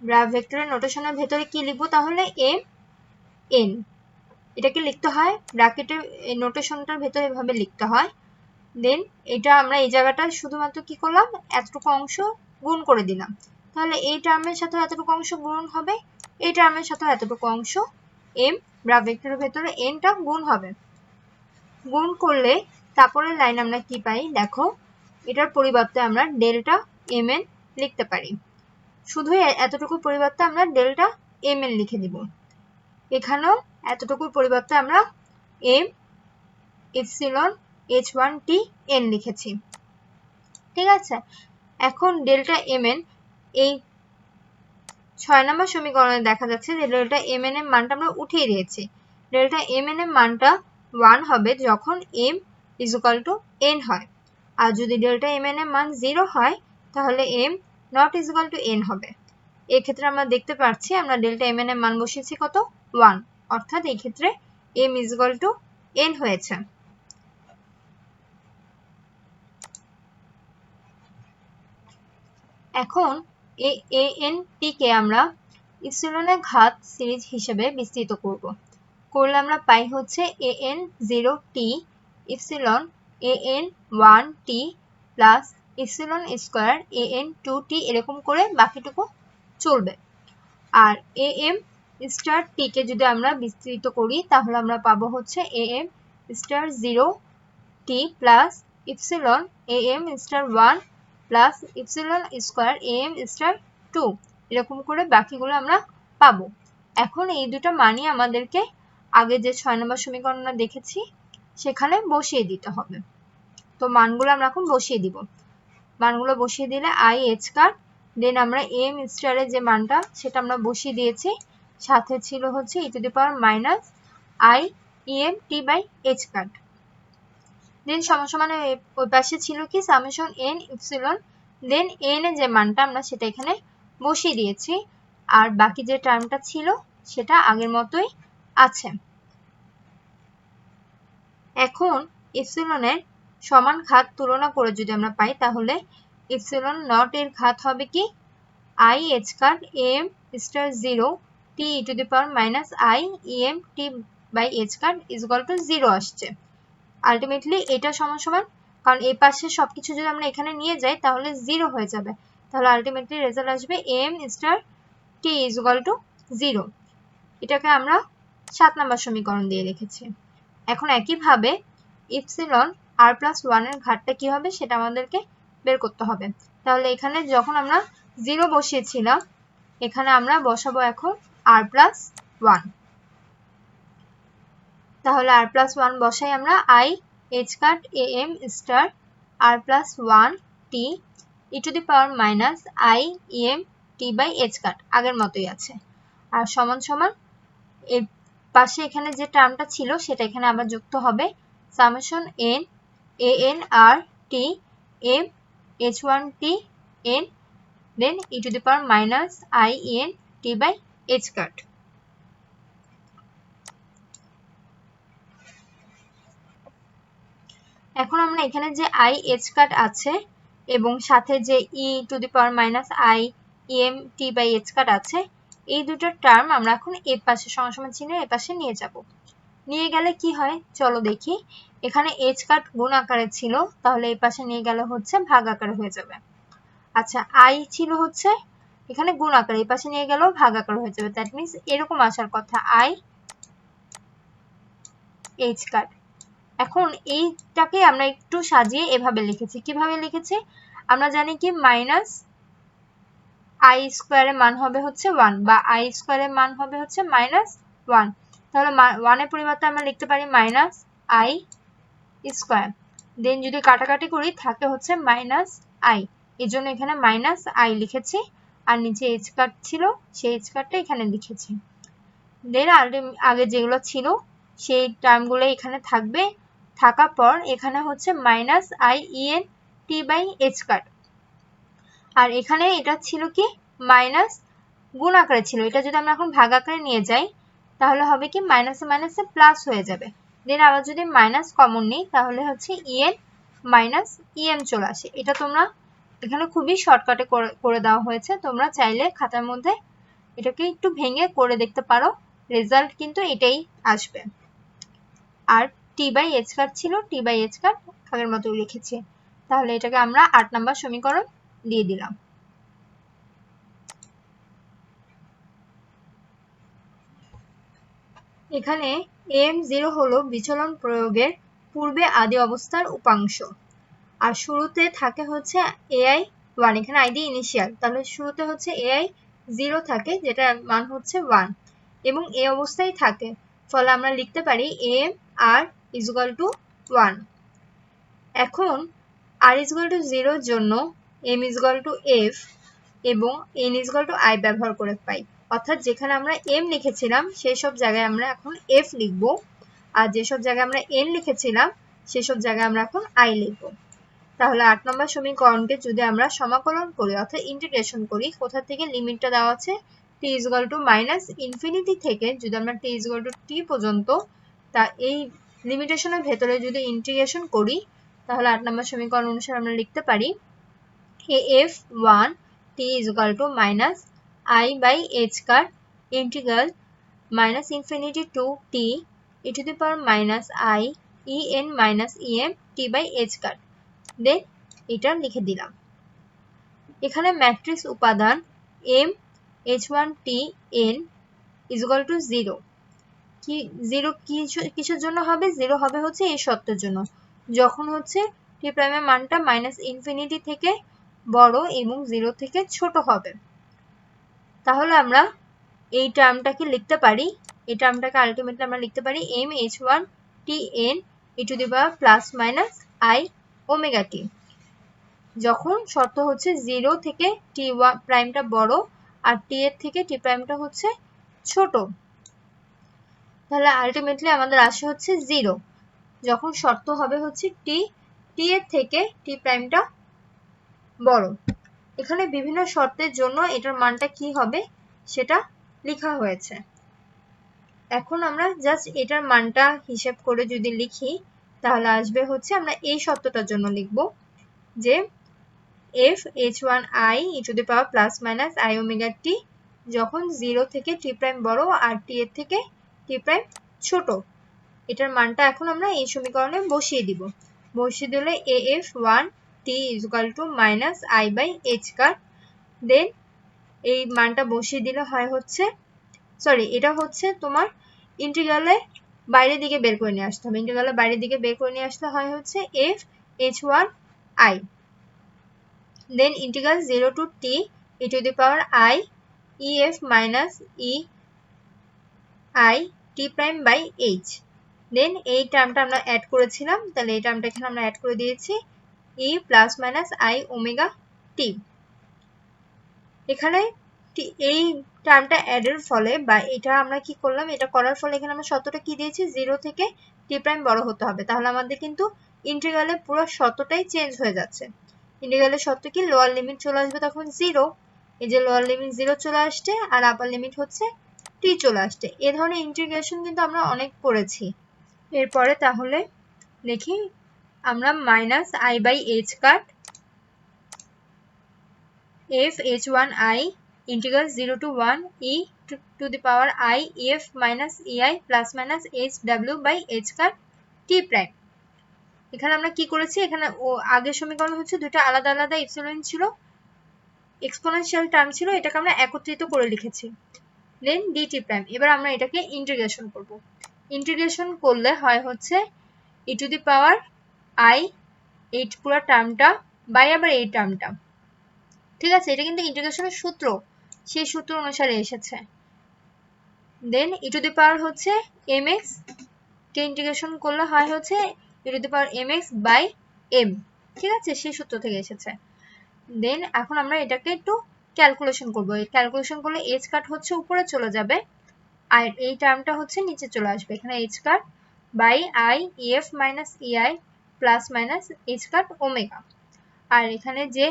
ব্রা ভেক্টরের নোটেশনের ভেতরে কি লিখবো, তাহলে এম এন, এটাকে লিখতে হয় ব্র্যাকেটের নোটেশনটার ভেতরে এভাবে লিখতে হয়। দেন এটা আমরা এই জায়গাটা শুধুমাত্র কি করলাম, এতটুকু অংশ গুণ করে দিলাম, তাহলে এই টার্মের সাথে এতটুকু অংশ গুণ হবে, এই টার্মের সাথে এতটুকু অংশ এম ব্রা ভেক্টরের ভেতরে এনটা গুণ হবে। গুণ করলে তারপরের লাইন আমরা কি পাই দেখো, এটার পরিবর্তে আমরা ডেল্টা এম এন লিখতে পারি, শুধু এতটুকু পরিবর্তে আমরা ডেল্টা এম এন লিখে দিব। এখানেও এতটুকুর পরিবর্তে আমরা এম এপসিলন h1t n লিখেছি। ঠিক আছে, এখন ডেল্টা এম এন এই 6 নম্বর সমীকরণে দেখা যাচ্ছে যে ডেল্টা এম এন এর মানটা আমরা উঠিয়ে দিয়েছি। ডেল্টা এম এন এর মানটা 1 হবে যখন m = n হয়, আর যদি ডেল্টা এম এন এর মান 0 হয় তাহলে m ≠ n হবে। এই ক্ষেত্রে আমরা দেখতে পাচ্ছি আমরা ডেল্টা এম এন এর মান বসিয়েছি কত, 1, অর্থাৎ এই ক্ষেত্রে m = n হয়েছে। এখন এন টি কে আমরা ইপসিলনের ঘাত সিরিজ হিসেবে বিস্তৃত করব, করলে আমরা পাই হচ্ছে an 0t epsilon an 1t plus epsilon square an 2t, এরকম করে বাকিটুকু চলবে। আর am স্টার টি কে যদি আমরা বিস্তৃত করি তাহলে আমরা পাবো হচ্ছে am star 0t plus epsilon am star 1 plus epsilon square am star 2, এরকম করে বাকিগুলো আমরা পাবো। এখন এই দুটো মানই আমাদেরকে আগে যে 6 নম্বর সমীকরণটা দেখেছি সেখানে বসিয়ে দিতে হবে। তো মানগুলো আমরা এখন বসিয়ে দিব, মানগুলো বসিয়ে দিলে আই এইচ কাট, দেন আমরা এম স্টারের যে মানটা সেটা আমরা বসিয়ে দিয়েছি, সাথে ছিল হচ্ছে E to the power minus I M T by H cut, then সমানে ওই পাশে ছিল কি summation N epsilon, then N এর যে মানটা আমরা সেটা এখানে বসিয়ে দিয়েছি, আর বাকি যে টার্মটা ছিল সেটা আগের মতোই আছে। এখন ইপসিলনের সমান ঘাত তুলনা করে যদি আমরা পাই তাহলে ইপসিলন নট এর ঘাত হবে কি I H cut M star 0 T E to the power minus I M T by H cut = 0 আসছে। আলটিমেটলি এটা সমান, কারণ এই পাশে সবকিছু যদি আমরা এখানে নিয়ে যাই তাহলে 0 হয়ে যাবে, তাহলে আলটিমেটলি রেজাল্ট আসবে এম স্টার টি = 0। এটাকে আমরা 7 নম্বর সমীকরণ দিয়ে রেখেছি। এখন একইভাবে ইপসিলন r প্লাস 1 এর ঘাতটা কি হবে সেটা আমাদেরকে বের করতে হবে। তাহলে এখানে যখন আমরা 0 বসিয়েছিলাম এখানে আমরা বসাবো এখন r প্লাস 1, তাহলে r প্লাস 1 বসাই আমরা i h cut am star r plus 1 t E to the power minus i em t by h cut আগের মতোই আছে, আর সমান এর পাশে এখানে যে টার্মটা ছিল সেটা এখানে আবার যুক্ত হবে summation n an r t m h1 t n then E to the power minus i n t by h cut. এখন আমরা এখানে যে i h কাট আছে এবং সাথে যে E to the power minus i em t by h cut আছে, এই দুটো টার্ম আমরা এখন এর পাশে সমান চিহ্নের এর পাশে নিয়ে যাব। নিয়ে গেলে কি হয় চলো দেখি, এখানে h কাট গুণ আকারে ছিল তাহলে এই পাশে নিয়ে গেলে হচ্ছে ভাগ আকারে হয়ে যাবে। আচ্ছা i ছিল হচ্ছে এখানে গুণ আকারে, এই পাশে নিয়ে গেলেও ভাগ আকারে হয়ে যাবে, দ্যাট মিন্স এরকম আসার কথা i h কাট। এখন এইটাকে আমরা একটু সাজিয়ে এভাবে লিখেছি, কিভাবে লিখেছি আমরা জানি কি মাইনাস i স্কয়ারের মান হবে হচ্ছে 1 বা i স্কয়ারের মান হবে হচ্ছে মাইনাস 1, তাহলে 1 এর পরিবর্তে আমরা লিখতে পারি মাইনাস i স্কয়ার, দেন যদি কাটাকাটি করি থাকে হচ্ছে মাইনাস i, এর জন্য এখানে মাইনাস i লিখেছি, আর নিচে এইচ কাট ছিল, সেই এইচ কাটটা এখানে লিখেছি। দেন আগে যেগুলো ছিল সেই টার্মগুলো এখানে থাকবে, থাকার পর এখানে হচ্ছে minus I E N T by H cut, আর এখানে এটা ছিল কি মাইনাস গুণ আকারে ছিল, এটা যদি আমরা এখন ভাগ আকারে নিয়ে যাই তাহলে হবে কি মাইনাসে মাইনাসে প্লাস হয়ে যাবে। দেন আবার যদি মাইনাস কমন নিই তাহলে হচ্ছে ইএন মাইনাস ইএম চলে আসে। এটা তোমরা এখানে খুবই শর্টকাটে করে দেওয়া হয়েছে, তোমরা চাইলে খাতার মধ্যে এটাকে একটু ভেঙে করে দেখতে পারো, রেজাল্ট কিন্তু এটাই আসবে। আর টি বাই এইচ কাট ছিল, টি বাই এইচ কাট আগের মতো লিখেছি। তাহলে এটাকে আমরা 8 নম্বর সমীকরণ দিয়ে দিলাম। এখানে m0 হলো বিচলন প্রয়োগের পূর্বে আদি অবস্থার উপাংশ, আর শুরুতে থাকে হচ্ছে ai1, এখানে আই দিয়ে ইনিশিয়াল, তাহলে শুরুতে হচ্ছে ai0 থাকে যেটার মান হচ্ছে 1 এবং এই অবস্থায় থাকে, ফলে আমরা লিখতে পারি am r is equal to 1। এখন r is equal to 0 এর জন্য m is equal to f এবং n is equal to i ব্যবহার করে পাই, অর্থাৎ যেখানে আমরা m লিখেছিলাম সেই সব জায়গায় আমরা এখন f লিখব, আর যেসব জায়গায় আমরা n লিখেছিলাম সেসব জায়গায় আমরা এখন i লিখব। তাহলে 8 নম্বর সমীকরণকে যদি আমরা সমাকলন করি অর্থাৎ ইন্টিগ্রেশন করি, কোথা থেকে লিমিটটা দেওয়া আছে t is equal to minus infinity থেকে যদি আমরা t is equal to t পর্যন্ত, তা এই লিমিটেশনের ভেতরে যদি ইন্টিগ্রেশন করি তাহলে 8 নম্বর সমীকরণ অনুসারে আমরা লিখতে পারি af1 t is equal to minus I by h cut integral minus infinity to t e to the power minus I e n minus em t by h cut. দেন এটা লিখে দিলাম। এখানে ম্যাট্রিক্স উপাদান m h1 t n is equal to 0, কি 0 কিসের জন্য হবে, 0 হবে হচ্ছে এই শর্তের জন্য যখন হচ্ছে t প্রাইমের মানটা মাইনাস ইনফিনিটি থেকে বড় এবং 0 থেকে ছোট হবে। তাহলে আমরা এই টার্মটাকে লিখতে পারি, এই টার্মটাকে আলটিমেটলি আমরা লিখতে পারি m h1 t n e to the power plus minus i omega t, যখন শর্ত হচ্ছে 0 থেকে t প্রাইমটা বড় আর t এর থেকে t প্রাইমটা হচ্ছে ছোট, তাহলে আলটিমেটলি আমাদের আসে হচ্ছে 0 যখন শর্ত হবে হচ্ছে t এর থেকে t প্রাইমটা বড়। এখানে বিভিন্ন শর্তের জন্য এটার মানটা কি হবে সেটা লেখা হয়েছে। এখন আমরা জাস্ট এটার মানটা হিসাব করে যদি লিখি তাহলে আসবে হচ্ছে, আমরা এই শর্তটার জন্য লিখব যে f h1i e to the power plus minus i omega t যখন 0 থেকে t প্রাইম বড় আর t এর থেকে t প্রাইম ছোট, এটার মানটা এখন আমরা এই সমীকরণে বসিয়ে দিব। বসিয়ে দিলে af1 t is equal to minus i by h cut, দেন এই মানটা বসিয়ে দিলে হয় হচ্ছে, সরি এটা হচ্ছে তোমার ইন্টিগ্রালে বাইরের দিকে বের করে নিয়ে আসতে হবে, ইন্টিগ্রালে বাইরের দিকে বের করে নিয়ে আসতে হয় হচ্ছে f h1i, then integral 0 to t e to the power I ef minus e I t prime by h, দেন এই টার্মটা আমরা অ্যাড করেছিলাম, তাহলে এই টার্মটা এখানে আমরা অ্যাড করে দিয়েছি e plus minus i omega t। এখানে এই টার্মটা অ্যাডের ফলে বা এটা আমরা কি করলাম, এটা করার ফলে এখানে আমরা শর্তটা কি দিয়েছি 0 থেকে t প্রাইম বড় হতে হবে, তাহলে আমাদের কিন্তু ইন্টিগ্রালের পুরো শর্তটাই চেঞ্জ হয়ে যাচ্ছে। ইন্টিগ্রালের শর্ত কি লোয়ার লিমিট চলে আসবে তখন 0, এই যে লোয়ার লিমিট 0 চলে আসছে আর আপার লিমিট হচ্ছে t চলে আসছে। এই ধরনের ইন্টিগ্রেশন কিন্তু আমরা অনেক পড়েছি। এরপরে তাহলে দেখি আমরা minus i by h cut f h1i integral 0 to 1 e to the power I ef minus ei plus minus hw by h cut t prime. এখানে আমরা কি করেছি, এখানে আগের সমীকরণ হচ্ছে দুটো আলাদা আলাদা ইপসিলন ছিল, এক্সপোনেনশিয়াল টার্ম ছিল, এটাকে আমরা একত্রিত করে লিখেছি, দেন dt প্রাইম। এবার আমরা এটাকে ইন্টিগ্রেশন করব, ইন্টিগ্রেশন করলে হয় হচ্ছে e to the power I এই পুরো টার্মটা বাই আবার এই টার্মটা, ঠিক আছে, এটা কিন্তু ইন্টিগ্রেশনের সূত্র, সেই সূত্র অনুসারে এসেছে। Then e to the power হচ্ছে mx কে ইন্টিগ্রেশন করলে হয় হচ্ছে e to the power mx by m, ঠিক আছে, সেই সূত্র থেকে এসেছে। দেন এখন আমরা এটাকে একটু ক্যালকুলেশন করব। এই ক্যালকুলেশন করলে এইচ কাট হচ্ছে উপরে চলে যাবে আর এই টার্মটা হচ্ছে নিচে চলে আসবে। এখানে H cut by I I F minus E I plus minus H cut omega. আর এখানে যে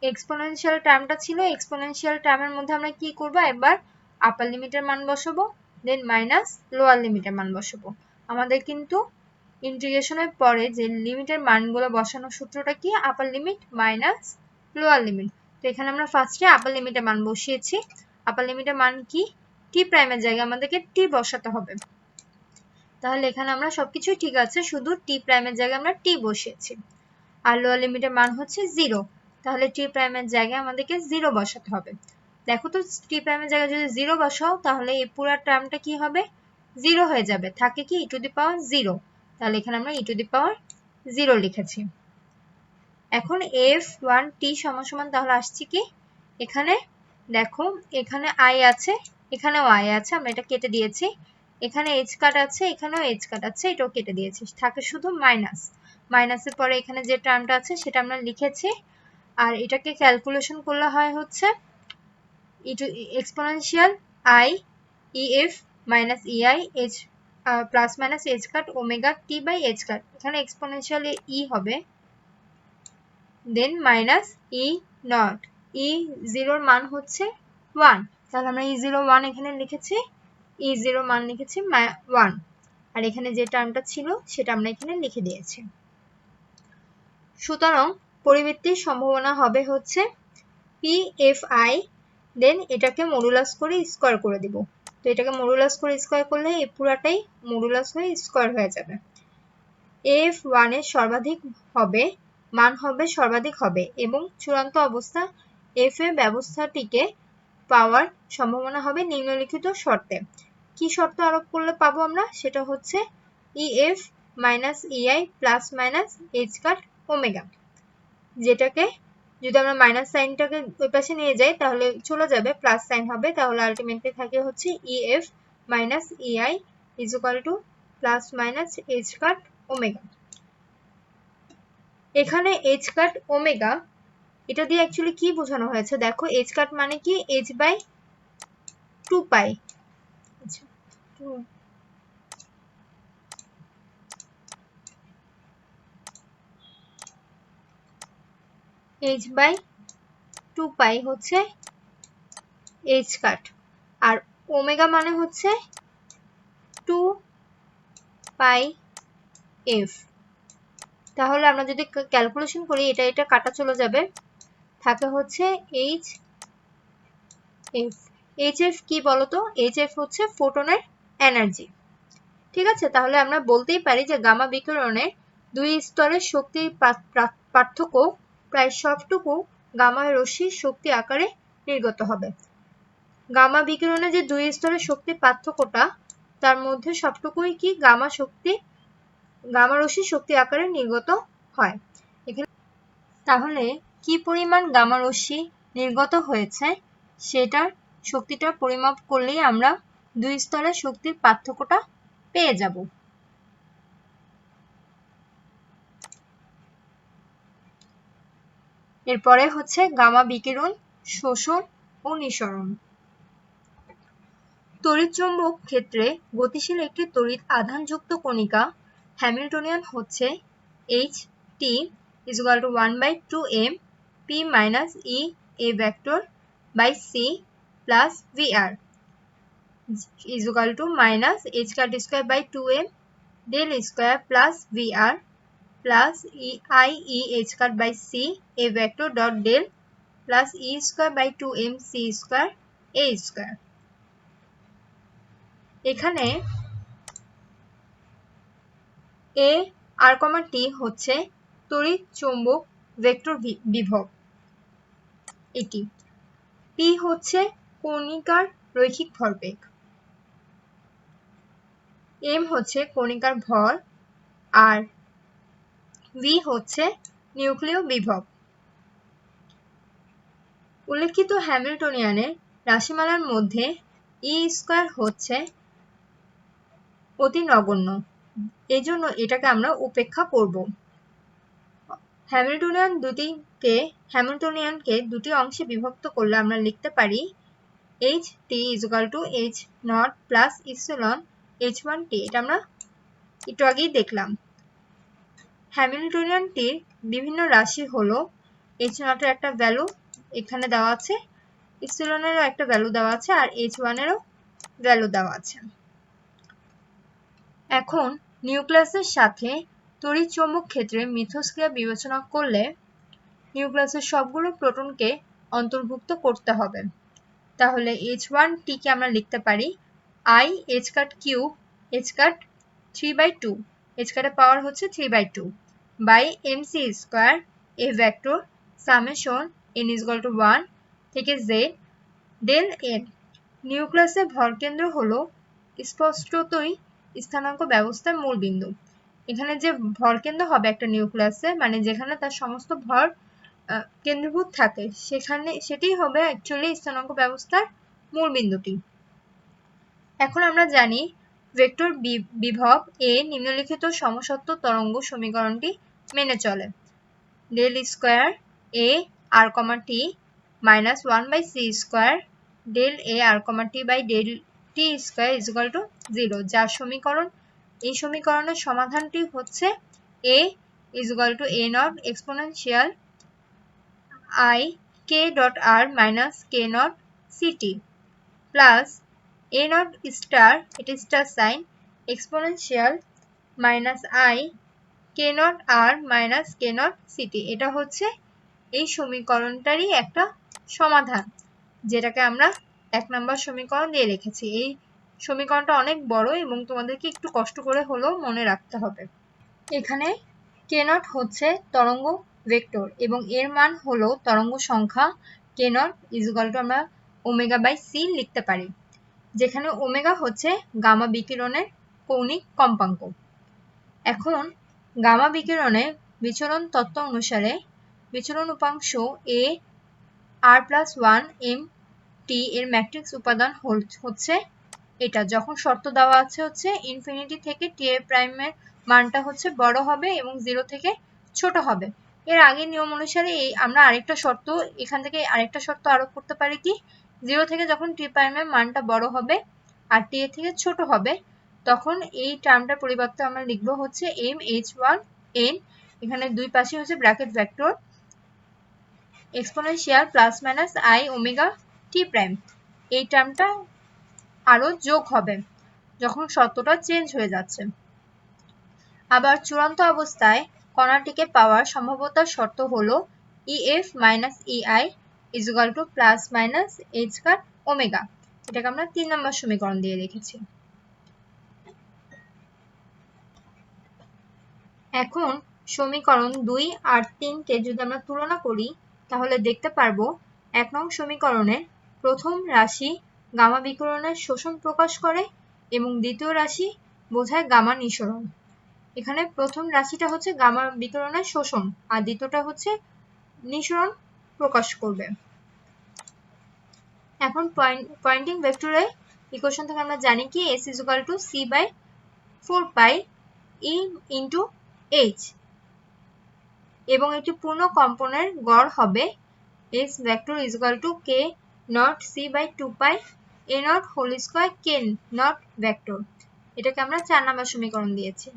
এক্সপোনেনশিয়াল টার্মটা ছিল, এক্সপোনেনশিয়াল টার্মের মধ্যে আমরা কি করব, একবার আপার লিমিটের মান বসাবো, দেন মাইনাস লোয়ার লিমিটের মান বসাবো। আমাদের কিন্তু ইন্টিগ্রেশনের পরে যে লিমিটের মানগুলো বসানোর সূত্রটা কি, আপার লিমিট মাইনাস লোয়ার লিমিট। তো এখানে আমরা ফার্স্টে আপার লিমিটের মান বসিয়েছি। আপার লিমিটের মান কি, টি প্রাইমের জায়গায় আমাদেরকে টি বসাতে হবে। তাহলে এখানে আমরা সবকিছুই ঠিক আছে, শুধু টি প্রাইমের জায়গায় আমরা টি বসিয়েছি। আর লোয়ার লিমিটের মান হচ্ছে 0, তাহলে টি প্রাইমের জায়গায় আমাদেরকে 0 বসাতে হবে। দেখো তো টি প্রাইমের জায়গায় যদি 0 বসাও তাহলে এই পুরো টার্মটা কি হবে, 0 হয়ে যাবে, থাকে কি e⁻0। তাহলে এখানে আমরা e⁻0 লিখেছি। এখন f1t সমান তাহলে আসছে কি, এখানে দেখো এখানে i আছে, এখানেও i আছে, আমরা এটা কেটে দিয়েছি। এখানে h কাট আছে, এখানেও h কাট আছে, এটাও কেটে দিয়েছি, থাকে শুধু মাইনাস। মাইনাসের পরে এখানে যে টার্মটা আছে সেটা আমরা লিখেছি। আর এটাকে ক্যালকুলেশন করলে হয় হচ্ছে exponential i ef minus ei h plus minus h cut omega t by h cut. এখানে এক্সপোনেনশিয়াল e হবে, than minus E not, e0 মান হচ্ছে 1, তাহলে আমরা e0 1 এখানে লিখেছি, e0 মান লিখেছি 1। আর এখানে যে টার্মটা ছিল সেটা আমরা এখানে লিখে দিয়েছি। সুতরাং পরিবৃত্তির সম্ভাবনা হবে হচ্ছে PFI, দেন এটাকে মডুলাস করে স্কয়ার করে দিব। তো এটাকে মডুলাস করে স্কয়ার করলে এই পুরাটাই মডুলাস হয়ে স্কয়ার হয়ে যাবে। F1 এর সর্বাধিক হবে, মান হবে সর্বাধিক হবে এবং চূড়ান্ত অবস্থা F এর ব্যবস্থাটিকে পাওয়ার সম্ভাবনা হবে নিম্নলিখিত শর্তে। কি শর্ত আরোপ করলে পাবো আমরা, সেটা হচ্ছে EF minus EI plus minus h cut omega, যেটাকে যদি আমরা মাইনাস সাইনটাকে ওই পাশে নিয়ে যাই তাহলে চলে যাবে, প্লাস সাইন হবে। তাহলে আলটিমেটলি থাকে হচ্ছে EF minus EI is equal two plus minus h cut omega. এখানে h কাট ওমেগা এটা দিয়ে অ্যাকচুয়ালি কি বোঝানো হয়েছে, দেখো h কাট মানে কি h বাই 2 পাই, আচ্ছা h বাই 2 পাই হচ্ছে h কাট, আর ওমেগা মানে হচ্ছে 2 পাই f। তাহলে আমরা যদি ক্যালকুলেশন করি এটা কাটা চলে যাবে, থাকে হচ্ছে hf কি বলতো, hf হচ্ছে ফোটনের এনার্জি। ঠিক আছে, তাহলে আমরা বলতেই পারি যে গামা বিকিরণের দুই স্তরের শক্তির পার্থক্য প্রায় সবটুকু গামা রশ্মির শক্তি আকারে নির্গত হবে। গামা বিকিরণে যে দুই স্তরের শক্তির পার্থক্যটা, তার মধ্যে সবটুকুই কি গামা রশ্মির শক্তি আকারে নির্গত হয়। এখানে তাহলে কি পরিমাণ গামা রশ্মি নির্গত হয়েছে সেটার শক্তিটা পরিমাপ করলেই আমরা দুই স্তরের শক্তির পার্থক্যটা পেয়ে যাব। এরপরে হচ্ছে গামা বিকিরণ, শোষণ ও নিঃসরণ। তড়িৎচুম্বক ক্ষেত্রে গতিশীল একটি তড়িৎ আধানযুক্ত কণিকা হ্যামিল্টনিয়ান হচ্ছে Ht is equal to 1/2m p minus e a vector by c plus vr is equal to minus h cat square by 2m del square plus vr plus I e h cat by c a vector dot del plus e square by 2m c square a square। এখানে a r, t হচ্ছে তড়িৎ চৌম্বক vector বিভব, এটি p হচ্ছে কণিকার রৈখিক ভরবেগ, m হচ্ছে কণিকার ভর, আর v হচ্ছে নিউক্লীয় বিভব। উল্লেখিত হ্যামিল্টনিয়ানের রাশিমালার মধ্যে e স্কয়ার হচ্ছে অতি নগণ্য, এজন্য এটাকে আমরা উপেক্ষা করব। হ্যামিল্টনিয়ানকে দুটি অংশে বিভক্ত করলে আমরা লিখতে পারি ht is equal to h naught plus epsilon h1t। এটা আমরা একটু আগেই দেখলাম। হ্যামিল্টনিয়ানটির বিভিন্ন রাশি হলো h naught এর একটা ভ্যালু এখানে দেওয়া আছে, ইপসিলনেরও একটা ভ্যালু দেওয়া আছে, আর h1 এরও ভ্যালু দেওয়া আছে। এখন নিউক্লিয়াসের সাথে তড়িৎচৌম্বক ক্ষেত্রে মিথস্ক্রিয়া বিবেচনা করলে নিউক্লিয়াসের সবগুলো প্রোটনকে অন্তর্ভুক্ত করতে হবে। তাহলে h1t কে আমরা লিখতে পারি I h cut cube h cut 3/2, h cut এর পাওয়ার হচ্ছে 3/2 by mc square a vector summation n is equal to 1 থেকে z del n। নিউক্লিয়াসের ভরকেন্দ্র হলো স্পষ্টতই স্থানাঙ্ক ব্যবস্থার মূল বিন্দু। এখানে যে ভরকেন্দ্র হবে একটা নিউক্লিয়াসে, মানে যেখানে তার সমস্ত ভর কেন্দ্রীভূত থাকে, সেটাই হবে অ্যাকচুয়ালি স্থানাঙ্ক ব্যবস্থার মূল বিন্দুটি। এখন আমরা জানি ভেক্টর বিভব এ নিম্নলিখিত সমসত্ব তরঙ্গ সমীকরণটি মেনে চলে। Del square A R comma T minus 1/c square del A R comma T by del T square is equal to 0, যার সমীকরণ, এই সমীকরণের সমাধানটি হচ্ছে a is equal to a naught exponential I k dot r minus k naught ct plus a naught star, এটা star sign, exponential minus I k naught r minus k naught ct। এটা হচ্ছে এই সমীকরণটারই একটা সমাধান, যেটাকে আমরা 1 নম্বর সমীকরণ দিয়ে রেখেছি। এই সমীকরণটা অনেক বড় এবং তোমাদেরকে একটু কষ্ট করে হলেও মনে রাখতে হবে। এখানে k naught হচ্ছে তরঙ্গ ভেক্টর এবং এর মান হলো তরঙ্গ সংখ্যা k naught is equal to আমরা ওমেগা বাই c লিখতে পারি, যেখানে ওমেগা হচ্ছে গামা বিকিরণের কৌণিক কম্পাঙ্ক। এখন গামা বিকিরণের বিচরণ তত্ত্ব অনুসারে বিচরণ উপাংশ a r+1 m t এর ম্যাট্রিক্স উপাদান হচ্ছে এটা, যখন শর্ত দেওয়া আছে হচ্ছে ইনফিনিটি থেকে t প্রাইমের মানটা হচ্ছে বড় হবে এবং 0 থেকে ছোট হবে। এর আগের নিয়ম অনুসারে আমরা আরেকটা শর্ত, এখান থেকে আরেকটা শর্ত আরোপ করতে পারি কি, 0 থেকে যখন t প্রাইমের মানটা বড় হবে আর t এর থেকে ছোট হবে, তখন এই টার্মটার পরিবর্তে আমরা লিখব হচ্ছে m h1 n, এখানে দুই পাশে হচ্ছে bracket vector exponential plus minus i omega t prime. এই টার্মটা আরো যোগ হবে যখন শর্তটা চেঞ্জ হয়ে যাচ্ছে। আবার চূড়ান্ত অবস্থায় কণাটিকে পাওয়ার সম্ভাব্যতার শর্ত হলো EF minus EI is equal two plus minus h cut omega. এটাকে আমরা 3 নম্বর সমীকরণ দিয়ে রেখেছি। এখন সমীকরণ 2 আর 3 কে যদি আমরা তুলনা করি তাহলে দেখতে পারবো 1 নং সমীকরণের প্রথম রাশি গামা বিকিরণের শোষণ প্রকাশ করে এবং দ্বিতীয় রাশি বোঝায় গামা নিঃসরণ। এখানে প্রথম রাশিটা হচ্ছে গামা বিকিরণের শোষণ আর দ্বিতীয়টা হচ্ছে নিঃসরণ প্রকাশ করবে। এখন পয়েন্টিং ভেক্টরের ইকুয়েশন থেকে আমরা জানি কি s is equal to c by 4 pi e into h, এবং একটি পূর্ণ কম্পনের গড় হবে s vector is equal to k not c by 2 pi a not whole square k not vector. এটাকে আমরা 4 নম্বর সমীকরণ দিয়েছি।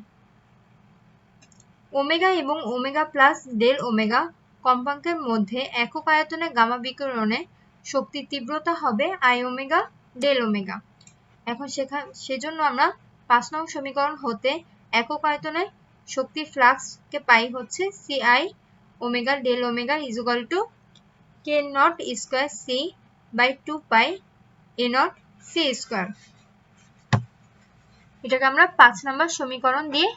ওমেগা এবং ওমেগা প্লাস ডেল ওমেগা কম্পাঙ্কের মধ্যে একক আয়তনে গামা বিকিরণে শক্তির তীব্রতা হবে i ওমেগা ডেল ওমেগা। এখন সেজন্য আমরা 5 নং সমীকরণ হতে একক আয়তনে শক্তির ফ্লাক্স কে পাই হচ্ছে ci omega del omega is equal to k naught square c by 2 pi a naught c square. এটাকে আমরা 5 নম্বর সমীকরণ দিয়ে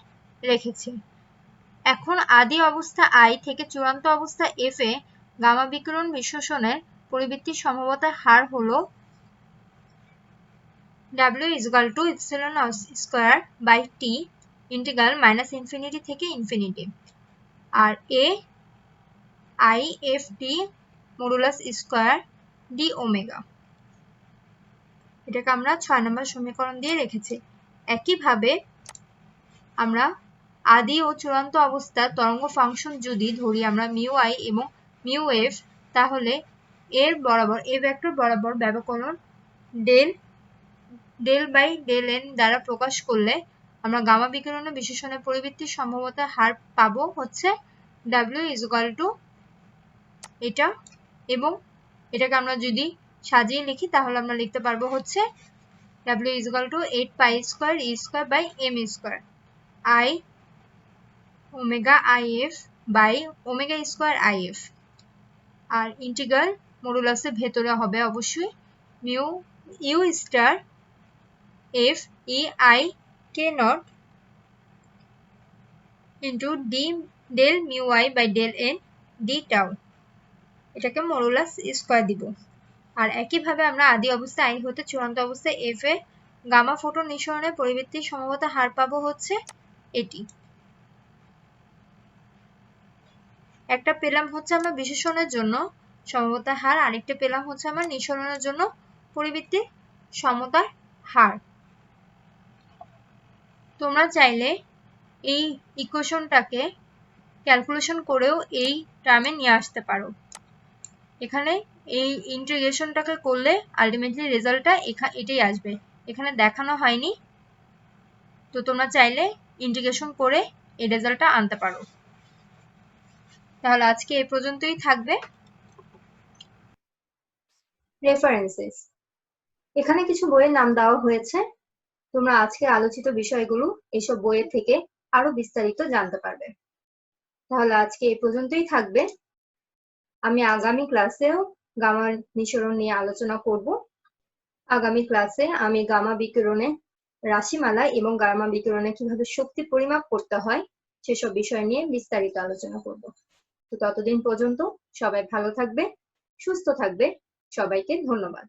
রেখেছি। এখন আদি অবস্থা i থেকে চূড়ান্ত অবস্থা f এ গামা বিকিরণ বিশ্লেষণের পরিবৃত্তির সম্ভাব্যতার হার হলো w is equal to epsilon square by t integral minus infinity থেকে ইনফিনিটি, আর a i f t modulus square d omega. এটাকে আমরা 6 নম্বর সমীকরণ দিয়ে রেখেছি। একইভাবে আমরা আদি ও চূড়ান্ত অবস্থার তরঙ্গ ফাংশন যদি ধরি আমরা মিউ আই এবং মিউ এফ, তাহলে এর বরাবর এ ভেক্টর বরাবর ব্যবকলন ডেল বাই ডেল এন দ্বারা প্রকাশ করলে আমরা গামা বিকিরণের বিশেষণের পরিবৃত্তির সম্ভাব্যতার হার পাবো হচ্ছে W = এটা, এবং এটাকে আমরা যদি সাজিয়ে লিখি তাহলে আমরা লিখতে পারবো হচ্ছে W = 8π² E² I omega IF by omega square IF। আর ইন্টিগ্রাল মডুলাসের ভেতরে হবে অবশ্যই mu U star F E I K naught into D del mu I by del N D tau, এটাকে মডুলাস স্কয়ার দিব। আর একইভাবে আমরা আদি অবস্থায় আই হতে চূড়ান্ত অবস্থায় এফ এ গামা ফোটন নিঃসরণের পরিবৃত্তির সম্ভাব্যতা হার পাবো হচ্ছে এটি। একটা পেলাম হচ্ছে আমরা বিশেষণের জন্য সম্ভাব্যতার হার, আরেকটা পেলাম হচ্ছে আমরা নিঃসরণের জন্য পরিবৃত্তির সমতার হার। তোমরা চাইলে এই ইকুয়েশনটাকে ক্যালকুলেশন করেও এই টার্মে নিয়ে আসতে পারো। এখানে এই ইন্টিগ্রেশনটাকে করলে আলটিমেটলি রেজাল্টটা এটাই আসবে, এখানে দেখানো হয়নি, তো তোমরা চাইলে ইন্টিগ্রেশন করে এই রেজাল্টটা আনতে পারো। তাহলে আজকে এই পর্যন্তই থাকবে। রেফারেন্সেস, এখানে কিছু বইয়ের নাম দেওয়া হয়েছে, তোমরা আজকে আলোচিত বিষয়গুলো এইসব বইয়ের থেকে আরো বিস্তারিত জানতে পারবে। তাহলে আজকে এই পর্যন্তই থাকবে। আমি আগামী ক্লাসেও গামা নিঃসরণ নিয়ে আলোচনা করব। আগামী ক্লাসে আমি গামা বিকিরণে রাশিমালা এবং গামা বিকিরণে কিভাবে শক্তি পরিমাপ করতে হয় সেসব বিষয় নিয়ে বিস্তারিত আলোচনা করব। তো ততদিন পর্যন্ত সবাই ভালো থাকবে, সুস্থ থাকবে। সবাইকে ধন্যবাদ।